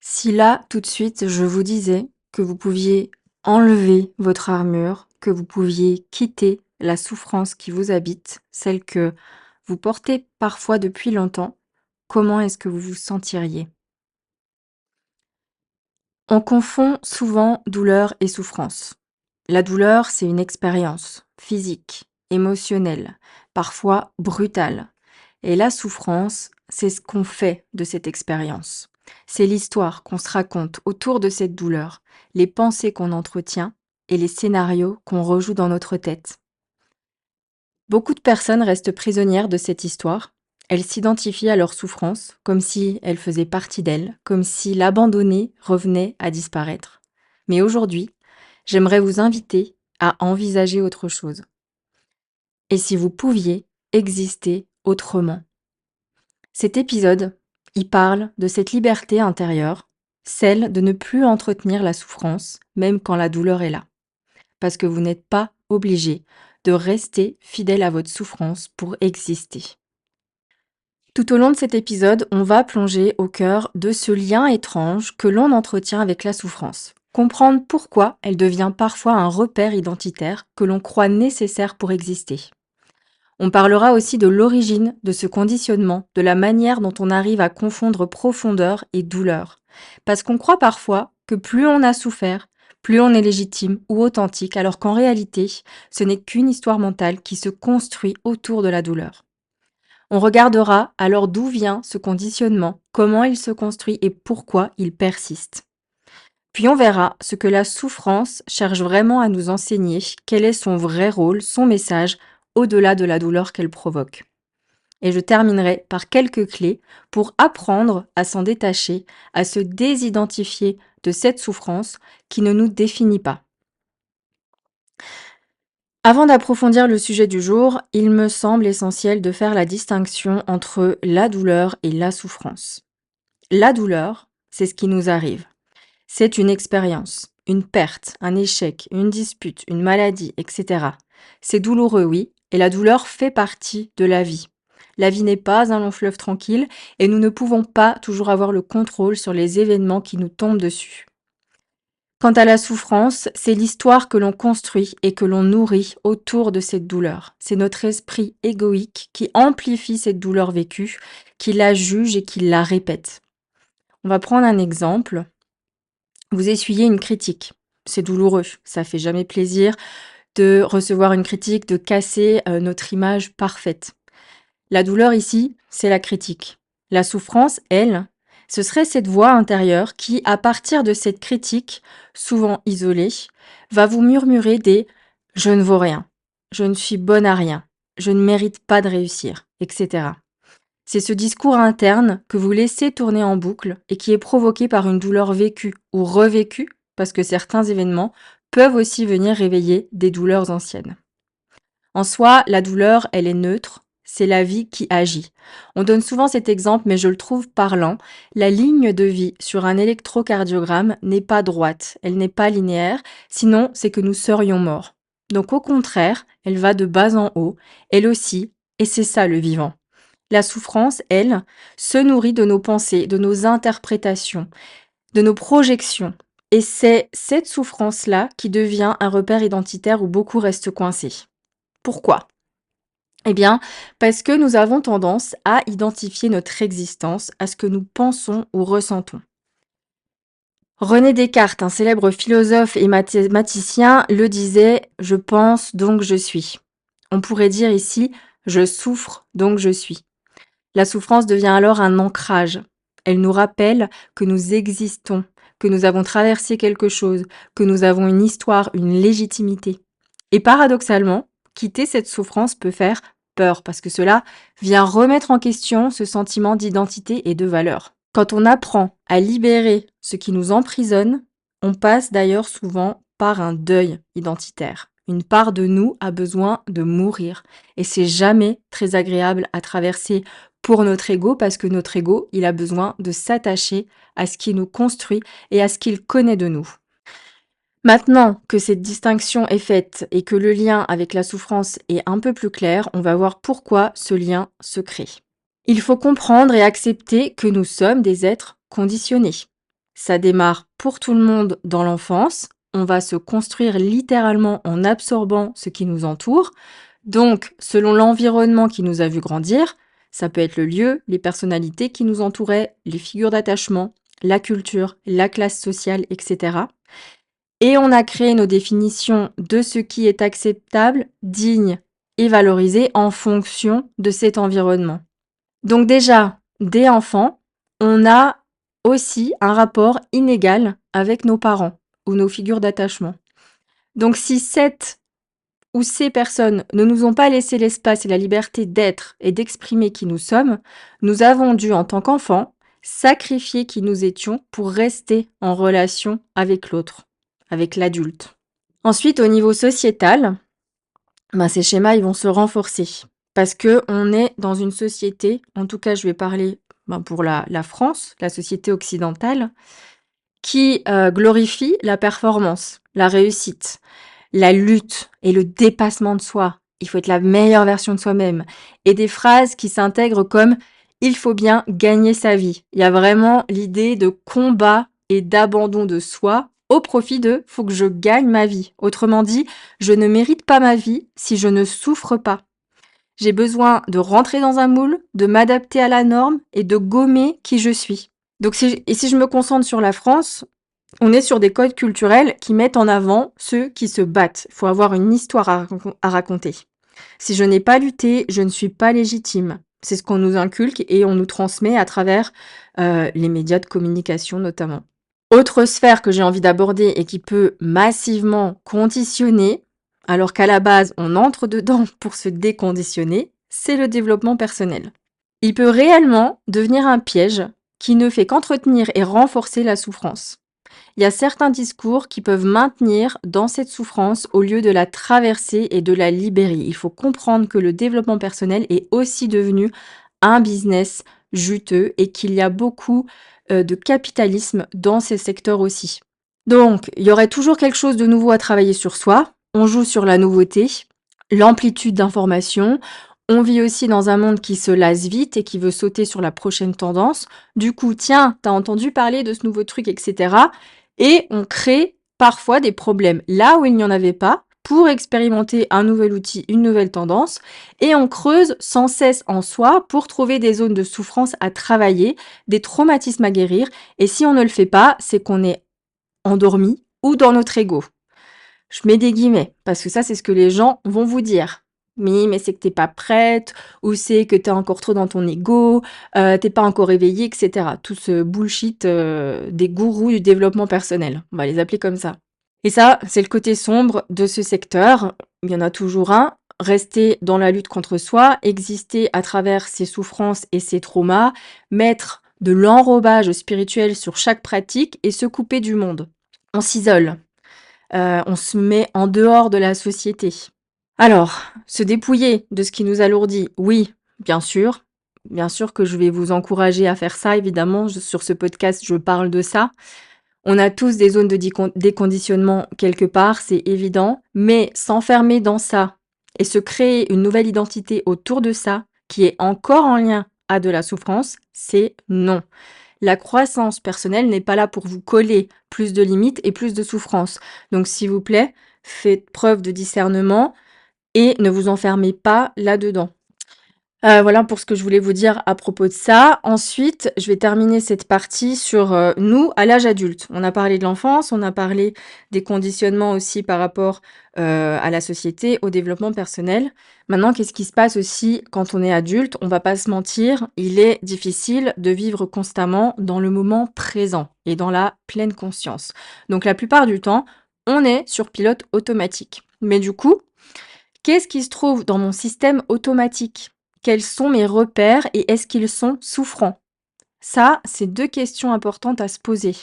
Si là, tout de suite, je vous disais que vous pouviez enlever votre armure, que vous pouviez quitter la souffrance qui vous habite, celle que vous portez parfois depuis longtemps, comment est-ce que vous vous sentiriez? On confond souvent douleur et souffrance. La douleur, c'est une expérience physique, émotionnelle, parfois brutale. Et la souffrance, c'est ce qu'on fait de cette expérience. C'est l'histoire qu'on se raconte autour de cette douleur, les pensées qu'on entretient et les scénarios qu'on rejoue dans notre tête. Beaucoup de personnes restent prisonnières de cette histoire. Elles s'identifient à leur souffrance comme si elle faisait partie d'elles, comme si l'abandonner revenait à disparaître. Mais aujourd'hui, j'aimerais vous inviter à envisager autre chose. Et si vous pouviez exister autrement? Cet épisode, il parle de cette liberté intérieure, celle de ne plus entretenir la souffrance, même quand la douleur est là. Parce que vous n'êtes pas obligé de rester fidèle à votre souffrance pour exister. Tout au long de cet épisode, on va plonger au cœur de ce lien étrange que l'on entretient avec la souffrance. Comprendre pourquoi elle devient parfois un repère identitaire que l'on croit nécessaire pour exister. On parlera aussi de l'origine de ce conditionnement, de la manière dont on arrive à confondre profondeur et douleur. Parce qu'on croit parfois que plus on a souffert, plus on est légitime ou authentique, alors qu'en réalité, ce n'est qu'une histoire mentale qui se construit autour de la douleur. On regardera alors d'où vient ce conditionnement, comment il se construit et pourquoi il persiste. Puis on verra ce que la souffrance cherche vraiment à nous enseigner, quel est son vrai rôle, son message, au-delà de la douleur qu'elle provoque. Et je terminerai par quelques clés pour apprendre à s'en détacher, à se désidentifier de cette souffrance qui ne nous définit pas. Avant d'approfondir le sujet du jour, il me semble essentiel de faire la distinction entre la douleur et la souffrance. La douleur, c'est ce qui nous arrive. C'est une expérience, une perte, un échec, une dispute, une maladie, etc. C'est douloureux, oui, et la douleur fait partie de la vie. La vie n'est pas un long fleuve tranquille et nous ne pouvons pas toujours avoir le contrôle sur les événements qui nous tombent dessus. Quant à la souffrance, c'est l'histoire que l'on construit et que l'on nourrit autour de cette douleur. C'est notre esprit égoïque qui amplifie cette douleur vécue, qui la juge et qui la répète. On va prendre un exemple. Vous essuyez une critique. C'est douloureux, ça fait jamais plaisir de recevoir une critique, de casser notre image parfaite. La douleur ici, c'est la critique. La souffrance, elle, ce serait cette voix intérieure qui, à partir de cette critique, souvent isolée, va vous murmurer des « je ne vaux rien »,« je ne suis bonne à rien »,« je ne mérite pas de réussir », etc. C'est ce discours interne que vous laissez tourner en boucle et qui est provoqué par une douleur vécue ou revécue, parce que certains événements peuvent aussi venir réveiller des douleurs anciennes. En soi, la douleur, elle est neutre, c'est la vie qui agit. On donne souvent cet exemple, mais je le trouve parlant. La ligne de vie sur un électrocardiogramme n'est pas droite, elle n'est pas linéaire, sinon c'est que nous serions morts. Donc au contraire, elle va de bas en haut, elle aussi, et c'est ça le vivant. La souffrance, elle, se nourrit de nos pensées, de nos interprétations, de nos projections. Et c'est cette souffrance-là qui devient un repère identitaire où beaucoup restent coincés. Pourquoi? Eh bien, parce que nous avons tendance à identifier notre existence à ce que nous pensons ou ressentons. René Descartes, un célèbre philosophe et mathématicien, le disait « Je pense, donc je suis ». On pourrait dire ici « Je souffre, donc je suis ». La souffrance devient alors un ancrage. Elle nous rappelle que nous existons, que nous avons traversé quelque chose, que nous avons une histoire, une légitimité. Et paradoxalement, quitter cette souffrance peut faire peur, parce que cela vient remettre en question ce sentiment d'identité et de valeur. Quand on apprend à libérer ce qui nous emprisonne, on passe d'ailleurs souvent par un deuil identitaire. Une part de nous a besoin de mourir. Et c'est jamais très agréable à traverser pour notre ego, parce que notre ego, il a besoin de s'attacher à ce qui nous construit et à ce qu'il connaît de nous. Maintenant que cette distinction est faite et que le lien avec la souffrance est un peu plus clair, on va voir pourquoi ce lien se crée. Il faut comprendre et accepter que nous sommes des êtres conditionnés. Ça démarre pour tout le monde dans l'enfance. On va se construire littéralement en absorbant ce qui nous entoure. Donc, selon l'environnement qui nous a vu grandir, ça peut être le lieu, les personnalités qui nous entouraient, les figures d'attachement, la culture, la classe sociale, etc. Et on a créé nos définitions de ce qui est acceptable, digne et valorisé en fonction de cet environnement. Donc déjà, dès enfant, on a aussi un rapport inégal avec nos parents ou nos figures d'attachement. Donc si cette ou ces personnes ne nous ont pas laissé l'espace et la liberté d'être et d'exprimer qui nous sommes, nous avons dû, en tant qu'enfants, sacrifier qui nous étions pour rester en relation avec l'autre, avec l'adulte. Ensuite, au niveau sociétal, ces schémas ils vont se renforcer parce que on est dans une société, en tout cas je vais parler pour la France, la société occidentale, qui glorifie la performance, la réussite, la lutte et le dépassement de soi. Il faut être la meilleure version de soi-même. Et des phrases qui s'intègrent comme il faut bien gagner sa vie. Il y a vraiment l'idée de combat et d'abandon de soi au profit de faut que je gagne ma vie. Autrement dit, je ne mérite pas ma vie si je ne souffre pas. J'ai besoin de rentrer dans un moule, de m'adapter à la norme et de gommer qui je suis. Donc si je me concentre sur la France, on est sur des codes culturels qui mettent en avant ceux qui se battent. Il faut avoir une histoire à raconter. Si je n'ai pas lutté, je ne suis pas légitime. C'est ce qu'on nous inculque et on nous transmet à travers les médias de communication notamment. Autre sphère que j'ai envie d'aborder et qui peut massivement conditionner, alors qu'à la base on entre dedans pour se déconditionner, c'est le développement personnel. Il peut réellement devenir un piège qui ne fait qu'entretenir et renforcer la souffrance. Il y a certains discours qui peuvent maintenir dans cette souffrance au lieu de la traverser et de la libérer. Il faut comprendre que le développement personnel est aussi devenu un business juteux et qu'il y a beaucoup de capitalisme dans ces secteurs aussi. Donc, il y aurait toujours quelque chose de nouveau à travailler sur soi. On joue sur la nouveauté, l'amplitude d'information. On vit aussi dans un monde qui se lasse vite et qui veut sauter sur la prochaine tendance. Du coup, tiens, t'as entendu parler de ce nouveau truc, etc. Et on crée parfois des problèmes là où il n'y en avait pas pour expérimenter un nouvel outil, une nouvelle tendance. Et on creuse sans cesse en soi pour trouver des zones de souffrance à travailler, des traumatismes à guérir. Et si on ne le fait pas, c'est qu'on est endormi ou dans notre ego. Je mets des guillemets, parce que ça, c'est ce que les gens vont vous dire. Oui, mais c'est que t'es pas prête, ou c'est que t'es encore trop dans ton ego, t'es pas encore éveillée, etc. Tout ce bullshit des gourous du développement personnel. On va les appeler comme ça. Et ça, c'est le côté sombre de ce secteur. Il y en a toujours un. Rester dans la lutte contre soi, exister à travers ses souffrances et ses traumas, mettre de l'enrobage spirituel sur chaque pratique et se couper du monde. On s'isole. On se met en dehors de la société. Alors, se dépouiller de ce qui nous alourdit, oui, bien sûr. Bien sûr que je vais vous encourager à faire ça, évidemment. Sur ce podcast, je parle de ça. On a tous des zones de déconditionnement quelque part, c'est évident. Mais s'enfermer dans ça et se créer une nouvelle identité autour de ça, qui est encore en lien à de la souffrance, c'est non. La croissance personnelle n'est pas là pour vous coller plus de limites et plus de souffrance. Donc s'il vous plaît, faites preuve de discernement et ne vous enfermez pas là-dedans. Voilà pour ce que je voulais vous dire à propos de ça. Ensuite, je vais terminer cette partie sur, nous à l'âge adulte. On a parlé de l'enfance, on a parlé des conditionnements aussi par rapport, à la société, au développement personnel. Maintenant, qu'est-ce qui se passe aussi quand on est adulte? On va pas se mentir, il est difficile de vivre constamment dans le moment présent et dans la pleine conscience. Donc la plupart du temps, on est sur pilote automatique. Mais du coup, qu'est-ce qui se trouve dans mon système automatique? Quels sont mes repères et est-ce qu'ils sont souffrants? Ça, c'est 2 questions importantes à se poser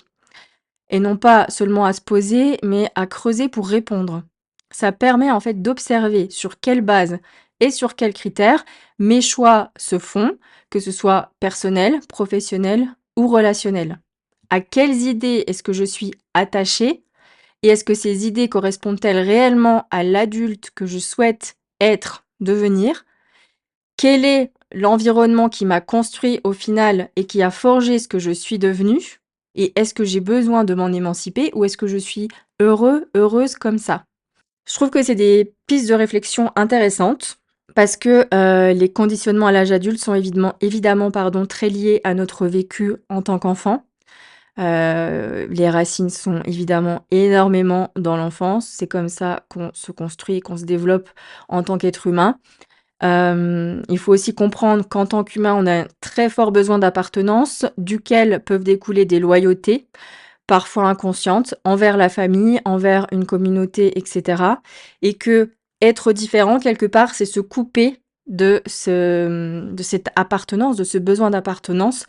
et non pas seulement à se poser, mais à creuser pour répondre. Ça permet en fait d'observer sur quelle base et sur quels critères mes choix se font, que ce soit personnel, professionnel ou relationnel. À quelles idées est-ce que je suis attachée et est-ce que ces idées correspondent-elles réellement à l'adulte que je souhaite être, devenir? Quel est l'environnement qui m'a construit au final et qui a forgé ce que je suis devenue? Et est-ce que j'ai besoin de m'en émanciper ou est-ce que je suis heureux, heureuse comme ça? Je trouve que c'est des pistes de réflexion intéressantes parce que, les conditionnements à l'âge adulte sont évidemment, pardon, très liés à notre vécu en tant qu'enfant. Les racines sont évidemment énormément dans l'enfance. C'est comme ça qu'on se construit et qu'on se développe en tant qu'être humain. Il faut aussi comprendre qu'en tant qu'humain, on a un très fort besoin d'appartenance, duquel peuvent découler des loyautés, parfois inconscientes, envers la famille, envers une communauté, et cetera. Et que être différent, quelque part, c'est se couper de cette appartenance, de ce besoin d'appartenance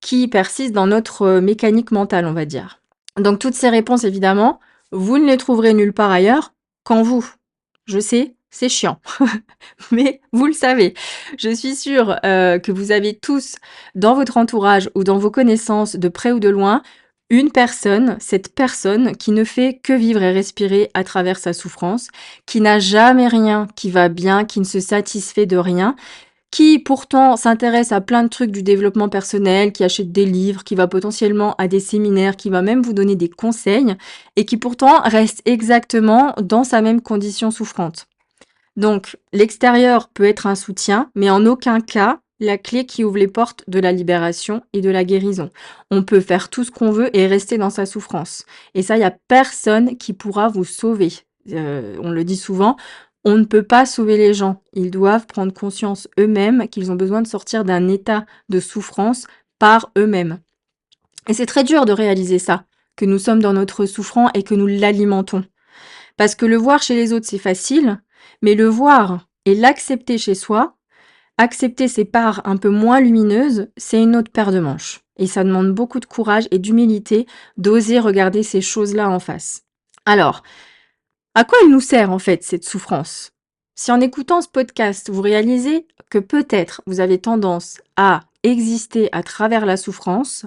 qui persiste dans notre mécanique mentale, on va dire. Donc toutes ces réponses, évidemment, vous ne les trouverez nulle part ailleurs qu'en vous. Je sais, c'est chiant, mais vous le savez. Je suis sûre que vous avez tous dans votre entourage ou dans vos connaissances, de près ou de loin, une personne, cette personne qui ne fait que vivre et respirer à travers sa souffrance, qui n'a jamais rien qui va bien, qui ne se satisfait de rien, qui pourtant s'intéresse à plein de trucs du développement personnel, qui achète des livres, qui va potentiellement à des séminaires, qui va même vous donner des conseils, et qui pourtant reste exactement dans sa même condition souffrante. Donc, l'extérieur peut être un soutien, mais en aucun cas la clé qui ouvre les portes de la libération et de la guérison. On peut faire tout ce qu'on veut et rester dans sa souffrance. Et ça, il y a personne qui pourra vous sauver. On le dit souvent, on ne peut pas sauver les gens. Ils doivent prendre conscience eux-mêmes qu'ils ont besoin de sortir d'un état de souffrance par eux-mêmes. Et c'est très dur de réaliser ça, que nous sommes dans notre souffrance et que nous l'alimentons. Parce que le voir chez les autres, c'est facile, mais le voir et l'accepter chez soi, accepter ses parts un peu moins lumineuses, c'est une autre paire de manches. Et ça demande beaucoup de courage et d'humilité d'oser regarder ces choses-là en face. Alors, à quoi elle nous sert en fait cette souffrance? Si en écoutant ce podcast, vous réalisez que peut-être vous avez tendance à exister à travers la souffrance,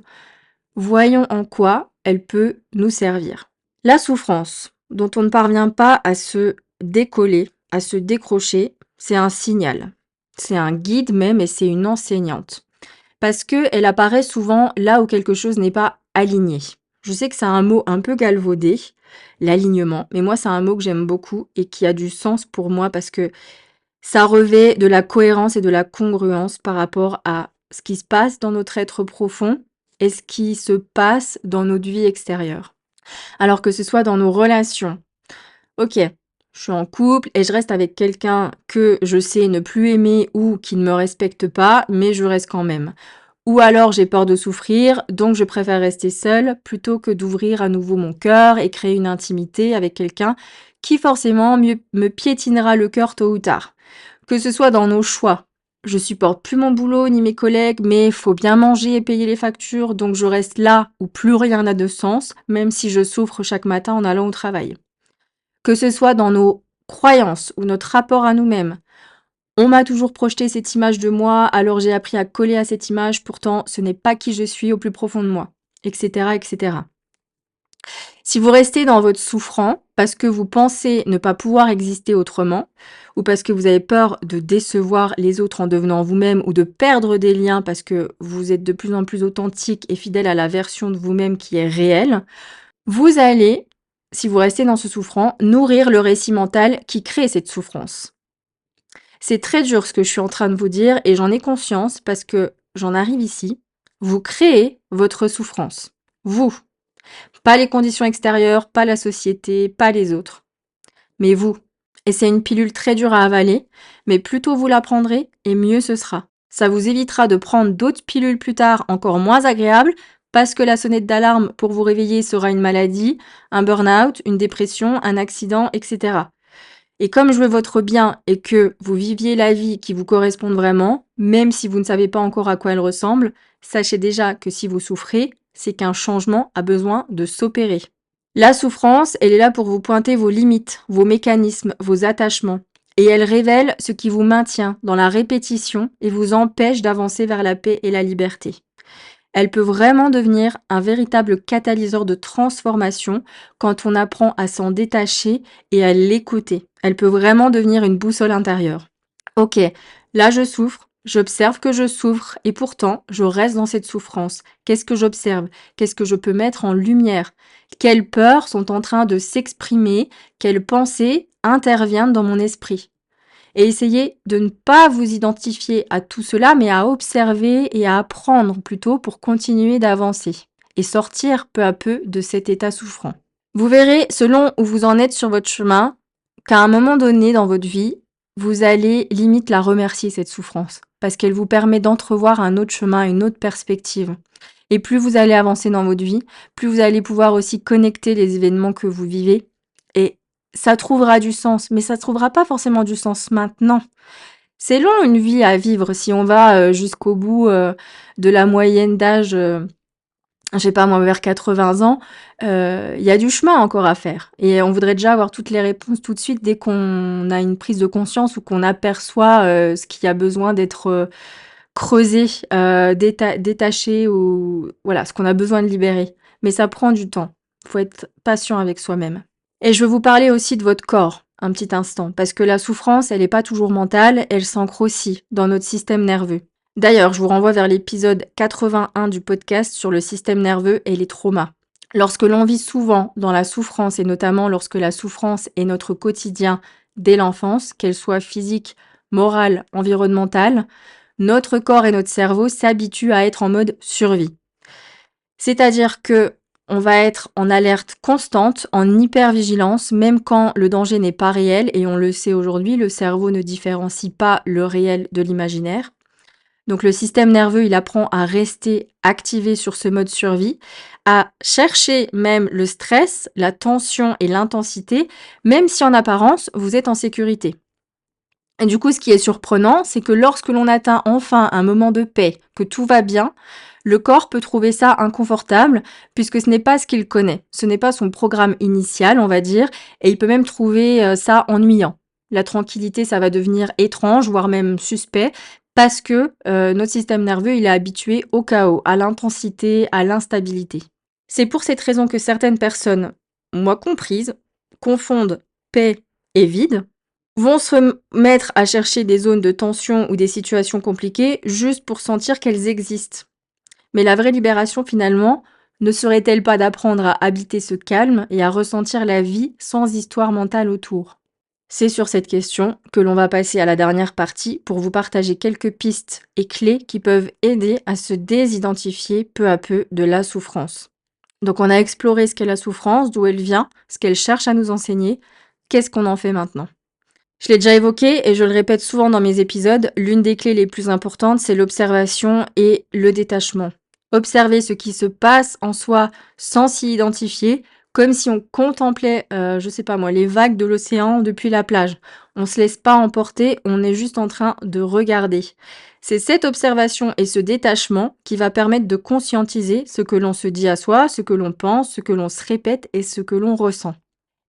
voyons en quoi elle peut nous servir. La souffrance, dont on ne parvient pas à se décoller, à se décrocher, c'est un signal. C'est un guide même et c'est une enseignante. Parce qu'elle apparaît souvent là où quelque chose n'est pas aligné. Je sais que c'est un mot un peu galvaudé, l'alignement, mais moi c'est un mot que j'aime beaucoup et qui a du sens pour moi parce que ça revêt de la cohérence et de la congruence par rapport à ce qui se passe dans notre être profond et ce qui se passe dans notre vie extérieure. Alors que ce soit dans nos relations. OK, je suis en couple et je reste avec quelqu'un que je sais ne plus aimer ou qui ne me respecte pas, mais je reste quand même. Ou alors j'ai peur de souffrir, donc je préfère rester seule plutôt que d'ouvrir à nouveau mon cœur et créer une intimité avec quelqu'un qui forcément me piétinera le cœur tôt ou tard. Que ce soit dans nos choix. Je supporte plus mon boulot ni mes collègues, mais faut bien manger et payer les factures, donc je reste là où plus rien n'a de sens, même si je souffre chaque matin en allant au travail. Que ce soit dans nos croyances ou notre rapport à nous-mêmes. On m'a toujours projeté cette image de moi, alors j'ai appris à coller à cette image, pourtant ce n'est pas qui je suis au plus profond de moi, etc., etc. Si vous restez dans votre souffrant parce que vous pensez ne pas pouvoir exister autrement, ou parce que vous avez peur de décevoir les autres en devenant vous-même, ou de perdre des liens parce que vous êtes de plus en plus authentique et fidèle à la version de vous-même qui est réelle, vous allez, si vous restez dans ce souffrant, nourrir le récit mental qui crée cette souffrance. C'est très dur ce que je suis en train de vous dire et j'en ai conscience parce que j'en arrive ici. Vous créez votre souffrance. Vous. Pas les conditions extérieures, pas la société, pas les autres. Mais vous. Et c'est une pilule très dure à avaler, mais plus tôt vous la prendrez, et mieux ce sera. Ça vous évitera de prendre d'autres pilules plus tard encore moins agréables, parce que la sonnette d'alarme pour vous réveiller sera une maladie, un burn-out, une dépression, un accident, etc. Et comme je veux votre bien et que vous viviez la vie qui vous corresponde vraiment, même si vous ne savez pas encore à quoi elle ressemble, sachez déjà que si vous souffrez, c'est qu'un changement a besoin de s'opérer. La souffrance, elle est là pour vous pointer vos limites, vos mécanismes, vos attachements. Et elle révèle ce qui vous maintient dans la répétition et vous empêche d'avancer vers la paix et la liberté. Elle peut vraiment devenir un véritable catalyseur de transformation quand on apprend à s'en détacher et à l'écouter. Elle peut vraiment devenir une boussole intérieure. Ok, là je souffre, J'observe que je souffre et pourtant, je reste dans cette souffrance. Qu'est-ce que j'observe? Qu'est-ce que je peux mettre en lumière? Quelles peurs sont en train de s'exprimer? Quelles pensées interviennent dans mon esprit? Et essayez de ne pas vous identifier à tout cela, mais à observer et à apprendre plutôt pour continuer d'avancer et sortir peu à peu de cet état souffrant. Vous verrez, selon où vous en êtes sur votre chemin, qu'à un moment donné dans votre vie, vous allez limite la remercier, cette souffrance, parce qu'elle vous permet d'entrevoir un autre chemin, une autre perspective. Et plus vous allez avancer dans votre vie, plus vous allez pouvoir aussi connecter les événements que vous vivez. Et ça trouvera du sens, mais ça trouvera pas forcément du sens maintenant. C'est long une vie à vivre si on va jusqu'au bout de la moyenne d'âge. Je sais pas moi, vers 80 ans, il y a du chemin encore à faire et on voudrait déjà avoir toutes les réponses tout de suite dès qu'on a une prise de conscience ou qu'on aperçoit, ce qui a besoin d'être, creusé, détaché ou voilà, ce qu'on a besoin de libérer. Mais ça prend du temps. Faut être patient avec soi-même. Et je veux vous parler aussi de votre corps, un petit instant, parce que la souffrance, elle est pas toujours mentale, elle s'ancre aussi dans notre système nerveux. D'ailleurs, je vous renvoie vers l'épisode 81 du podcast sur le système nerveux et les traumas. Lorsque l'on vit souvent dans la souffrance, et notamment lorsque la souffrance est notre quotidien dès l'enfance, qu'elle soit physique, morale, environnementale, notre corps et notre cerveau s'habituent à être en mode survie. C'est-à-dire que on va être en alerte constante, en hypervigilance, même quand le danger n'est pas réel, et on le sait aujourd'hui, le cerveau ne différencie pas le réel de l'imaginaire. Donc le système nerveux, il apprend à rester activé sur ce mode survie, à chercher même le stress, la tension et l'intensité, même si en apparence, vous êtes en sécurité. Et du coup, ce qui est surprenant, c'est que lorsque l'on atteint enfin un moment de paix, que tout va bien, le corps peut trouver ça inconfortable, puisque ce n'est pas ce qu'il connaît. Ce n'est pas son programme initial, on va dire, et il peut même trouver ça ennuyant. La tranquillité, ça va devenir étrange, voire même suspect, parce que notre système nerveux, il est habitué au chaos, à l'intensité, à l'instabilité. C'est pour cette raison que certaines personnes, moi comprise, confondent paix et vide, vont se mettre à chercher des zones de tension ou des situations compliquées juste pour sentir qu'elles existent. Mais la vraie libération finalement, ne serait-elle pas d'apprendre à habiter ce calme et à ressentir la vie sans histoire mentale autour? C'est sur cette question que l'on va passer à la dernière partie pour vous partager quelques pistes et clés qui peuvent aider à se désidentifier peu à peu de la souffrance. Donc on a exploré ce qu'est la souffrance, d'où elle vient, ce qu'elle cherche à nous enseigner. Qu'est-ce qu'on en fait maintenant? Je l'ai déjà évoqué et je le répète souvent dans mes épisodes, l'une des clés les plus importantes, c'est l'observation et le détachement. Observer ce qui se passe en soi sans s'y identifier, comme si on contemplait, je sais pas moi, les vagues de l'océan depuis la plage. On se laisse pas emporter, on est juste en train de regarder. C'est cette observation et ce détachement qui va permettre de conscientiser ce que l'on se dit à soi, ce que l'on pense, ce que l'on se répète et ce que l'on ressent.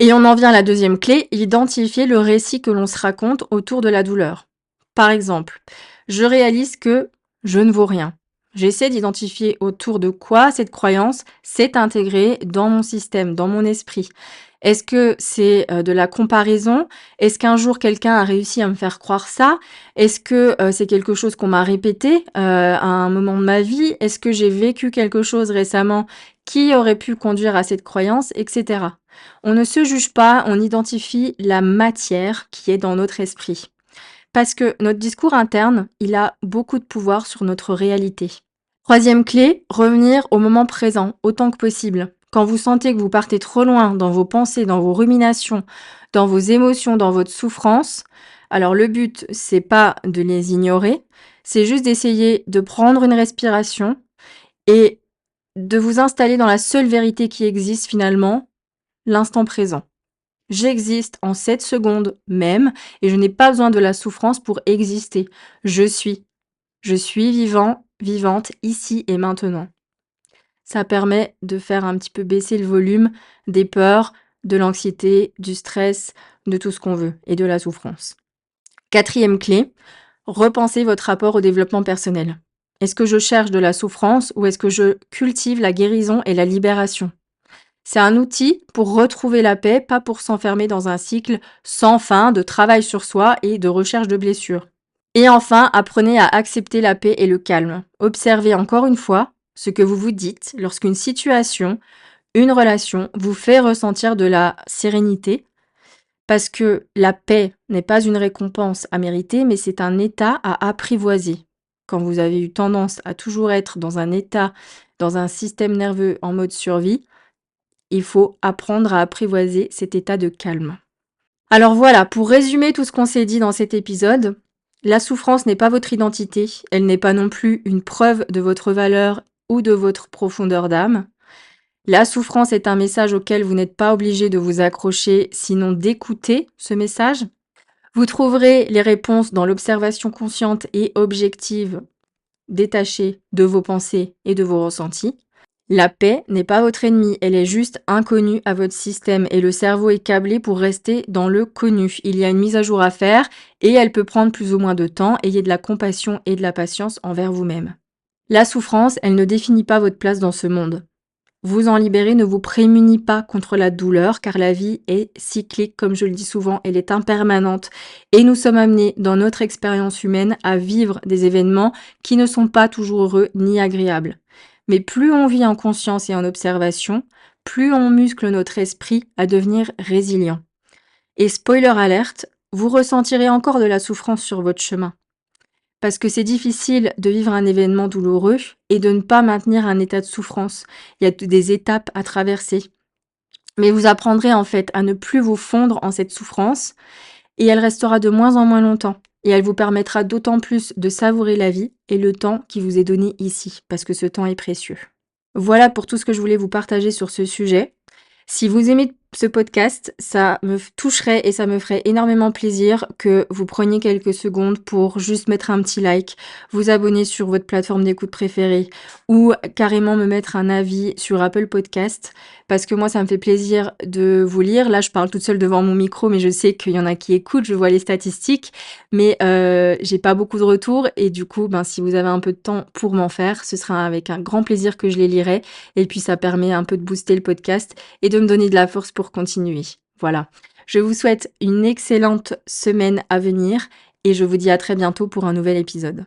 Et on en vient à la deuxième clé, identifier le récit que l'on se raconte autour de la douleur. Par exemple, je réalise que je ne vaux rien. J'essaie d'identifier autour de quoi cette croyance s'est intégrée dans mon système, dans mon esprit. Est-ce que c'est de la comparaison? Est-ce qu'un jour quelqu'un a réussi à me faire croire ça? Est-ce que c'est quelque chose qu'on m'a répété à un moment de ma vie? Est-ce que j'ai vécu quelque chose récemment qui aurait pu conduire à cette croyance, etc. On ne se juge pas, on identifie la matière qui est dans notre esprit. Parce que notre discours interne, il a beaucoup de pouvoir sur notre réalité. Troisième clé, revenir au moment présent autant que possible. Quand vous sentez que vous partez trop loin dans vos pensées, dans vos ruminations, dans vos émotions, dans votre souffrance, alors le but, c'est pas de les ignorer, c'est juste d'essayer de prendre une respiration et de vous installer dans la seule vérité qui existe finalement, l'instant présent. J'existe en cette seconde même et je n'ai pas besoin de la souffrance pour exister. Je suis. Je suis vivant, vivante, ici et maintenant. Ça permet de faire un petit peu baisser le volume des peurs, de l'anxiété, du stress, de tout ce qu'on veut et de la souffrance. Quatrième clé, repensez votre rapport au développement personnel. Est-ce que je cherche de la souffrance ou est-ce que je cultive la guérison et la libération? C'est un outil pour retrouver la paix, pas pour s'enfermer dans un cycle sans fin de travail sur soi et de recherche de blessures. Et enfin, apprenez à accepter la paix et le calme. Observez encore une fois ce que vous vous dites lorsqu'une situation, une relation vous fait ressentir de la sérénité, parce que la paix n'est pas une récompense à mériter, mais c'est un état à apprivoiser. Quand vous avez eu tendance à toujours être dans un état, dans un système nerveux en mode survie, il faut apprendre à apprivoiser cet état de calme. Alors voilà, pour résumer tout ce qu'on s'est dit dans cet épisode, la souffrance n'est pas votre identité, elle n'est pas non plus une preuve de votre valeur ou de votre profondeur d'âme. La souffrance est un message auquel vous n'êtes pas obligé de vous accrocher, sinon d'écouter ce message. Vous trouverez les réponses dans l'observation consciente et objective, détachée de vos pensées et de vos ressentis. La paix n'est pas votre ennemi, elle est juste inconnue à votre système et le cerveau est câblé pour rester dans le connu. Il y a une mise à jour à faire et elle peut prendre plus ou moins de temps. Ayez de la compassion et de la patience envers vous-même. La souffrance, elle ne définit pas votre place dans ce monde. Vous en libérer ne vous prémunit pas contre la douleur car la vie est cyclique, comme je le dis souvent, elle est impermanente et nous sommes amenés dans notre expérience humaine à vivre des événements qui ne sont pas toujours heureux ni agréables. Mais plus on vit en conscience et en observation, plus on muscle notre esprit à devenir résilient. Et spoiler alerte, vous ressentirez encore de la souffrance sur votre chemin. Parce que c'est difficile de vivre un événement douloureux et de ne pas maintenir un état de souffrance. Il y a des étapes à traverser. Mais vous apprendrez en fait à ne plus vous fondre en cette souffrance et elle restera de moins en moins longtemps. Et elle vous permettra d'autant plus de savourer la vie et le temps qui vous est donné ici, parce que ce temps est précieux. Voilà pour tout ce que je voulais vous partager sur ce sujet. Si vous aimez ce podcast, ça me toucherait et ça me ferait énormément plaisir que vous preniez quelques secondes pour juste mettre un petit like, vous abonner sur votre plateforme d'écoute préférée ou carrément me mettre un avis sur Apple Podcast parce que moi, ça me fait plaisir de vous lire. Là, je parle toute seule devant mon micro, mais je sais qu'il y en a qui écoutent, je vois les statistiques, mais j'ai pas beaucoup de retours et du coup, ben, si vous avez un peu de temps pour m'en faire, ce sera avec un grand plaisir que je les lirai et puis ça permet un peu de booster le podcast et de me donner de la force pour continuer. Voilà. Je vous souhaite une excellente semaine à venir et je vous dis à très bientôt pour un nouvel épisode.